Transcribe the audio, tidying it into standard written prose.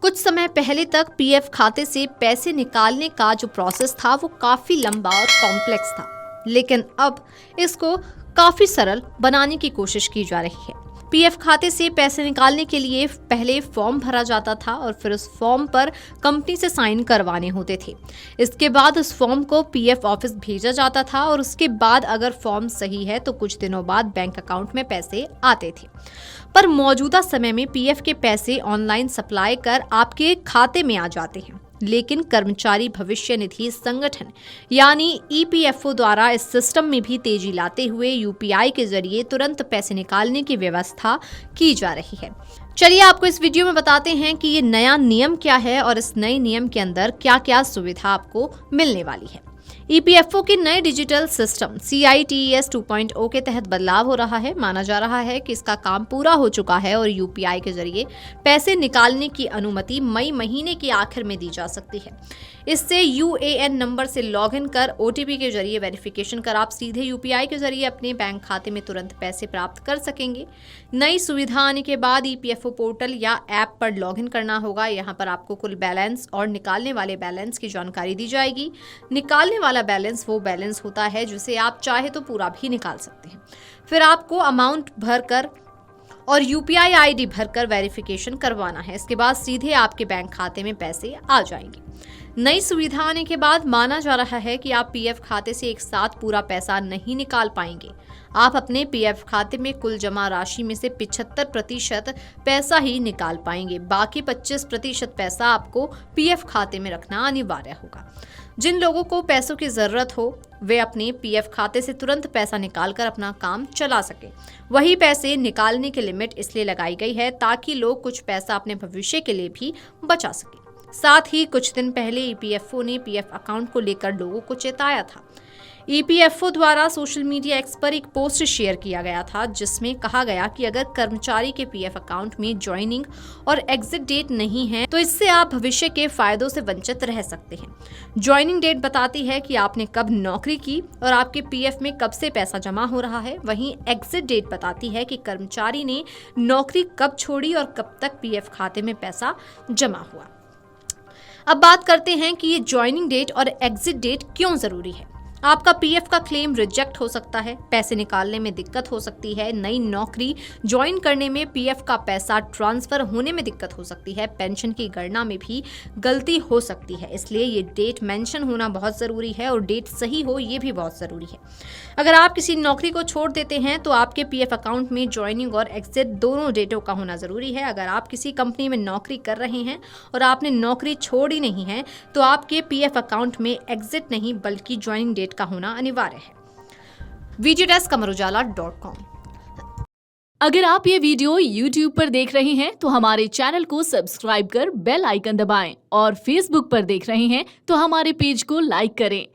कुछ समय पहले तक पीएफ खाते से पैसे निकालने का जो प्रोसेस था वो काफ़ी लंबा और कॉम्प्लेक्स था, लेकिन अब इसको काफ़ी सरल बनाने की कोशिश की जा रही है। पीएफ खाते से पैसे निकालने के लिए पहले फॉर्म भरा जाता था और फिर उस फॉर्म पर कंपनी से साइन करवाने होते थे। इसके बाद उस फॉर्म को पीएफ ऑफिस भेजा जाता था और उसके बाद अगर फॉर्म सही है तो कुछ दिनों बाद बैंक अकाउंट में पैसे आते थे। पर मौजूदा समय में पीएफ के पैसे ऑनलाइन सप्लाई कर आपके खाते में आ जाते हैं, लेकिन कर्मचारी भविष्य निधि संगठन यानी ईपीएफओ द्वारा इस सिस्टम में भी तेजी लाते हुए यूपीआई के जरिए तुरंत पैसे निकालने की व्यवस्था की जा रही है। चलिए आपको इस वीडियो में बताते हैं कि ये नया नियम क्या है और इस नए नियम के अंदर क्या क्या सुविधा आपको मिलने वाली है। ईपीएफओ के नए डिजिटल सिस्टम CITES 2.0 के तहत बदलाव हो रहा है। माना जा रहा है कि इसका काम पूरा हो चुका है और यूपीआई के जरिए पैसे निकालने की अनुमति मई महीने के आखिर में दी जा सकती है। इससे यूएएन नंबर से लॉगिन कर ओटीपी के जरिए वेरिफिकेशन कर आप सीधे यूपीआई के जरिए अपने बैंक खाते में तुरंत पैसे प्राप्त कर सकेंगे। नई सुविधा आने के बाद ईपीएफओ पोर्टल या ऐप पर लॉगिन करना होगा। यहाँ पर आपको कुल बैलेंस और निकालने वाले बैलेंस की जानकारी दी जाएगी। निकालने वाला बैलेंस वो बैलेंस होता है जिसे आप चाहे तो पूरा भी निकाल सकते हैं। फिर आपको अमाउंट भरकर और यूपीआई आईडी भरकर वेरिफिकेशन करवाना है। इसके बाद सीधे आपके बैंक खाते में पैसे आ जाएंगे। नई सुविधा आने के बाद माना जा रहा है कि आप पीएफ खाते से एक साथ पूरा पैसा नहीं निकाल पाएंगे। आप अपने पीएफ खाते में कुल जमा राशि में से 75% पैसा ही निकाल पाएंगे। बाकी 25% पैसा आपको पीएफ खाते में रखना अनिवार्य होगा। जिन लोगों को पैसों की जरूरत हो वे अपने पीएफ खाते से तुरंत पैसा निकालकर अपना काम चला सके। वही पैसे निकालने की लिमिट इसलिए लगाई गई है ताकि लोग कुछ पैसा अपने भविष्य के लिए भी बचा सके। साथ ही कुछ दिन पहले ईपीएफओ ने पीएफ अकाउंट को लेकर लोगों को चेताया था। ईपीएफओ द्वारा सोशल मीडिया एक्स पर एक पोस्ट शेयर किया गया था जिसमें कहा गया कि अगर कर्मचारी के पीएफ अकाउंट में ज्वाइनिंग और एग्जिट डेट नहीं है तो इससे आप भविष्य के फायदों से वंचित रह सकते हैं। ज्वाइनिंग डेट बताती है कि आपने कब नौकरी की और आपके पीएफ में कब से पैसा जमा हो रहा है। वहीं एग्जिट डेट बताती है कि कर्मचारी ने नौकरी कब छोड़ी और कब तक पीएफ खाते में पैसा जमा हुआ। अब बात करते हैं कि ये ज्वाइनिंग डेट और एग्जिट डेट क्यों जरूरी है। आपका पीएफ का क्लेम रिजेक्ट हो सकता है, पैसे निकालने में दिक्कत हो सकती है, नई नौकरी ज्वाइन करने में पीएफ का पैसा ट्रांसफर होने में दिक्कत हो सकती है, पेंशन की गणना में भी गलती हो सकती है। इसलिए ये डेट मेंशन होना बहुत ज़रूरी है और डेट सही हो ये भी बहुत ज़रूरी है। अगर आप किसी नौकरी को छोड़ देते हैं तो आपके पीएफ अकाउंट में ज्वाइनिंग और एग्जिट दोनों डेटों का होना ज़रूरी है। अगर आप किसी कंपनी में नौकरी कर रहे हैं और आपने नौकरी छोड़ी नहीं है तो आपके पीएफ अकाउंट में एग्जिट नहीं बल्कि ज्वाइनिंग डेट का होना अनिवार्य है। Video desk amarujala.com। अगर आप ये वीडियो YouTube पर देख रहे हैं तो हमारे चैनल को सब्सक्राइब कर बेल आइकन दबाएं और Facebook पर देख रहे हैं तो हमारे पेज को लाइक करें।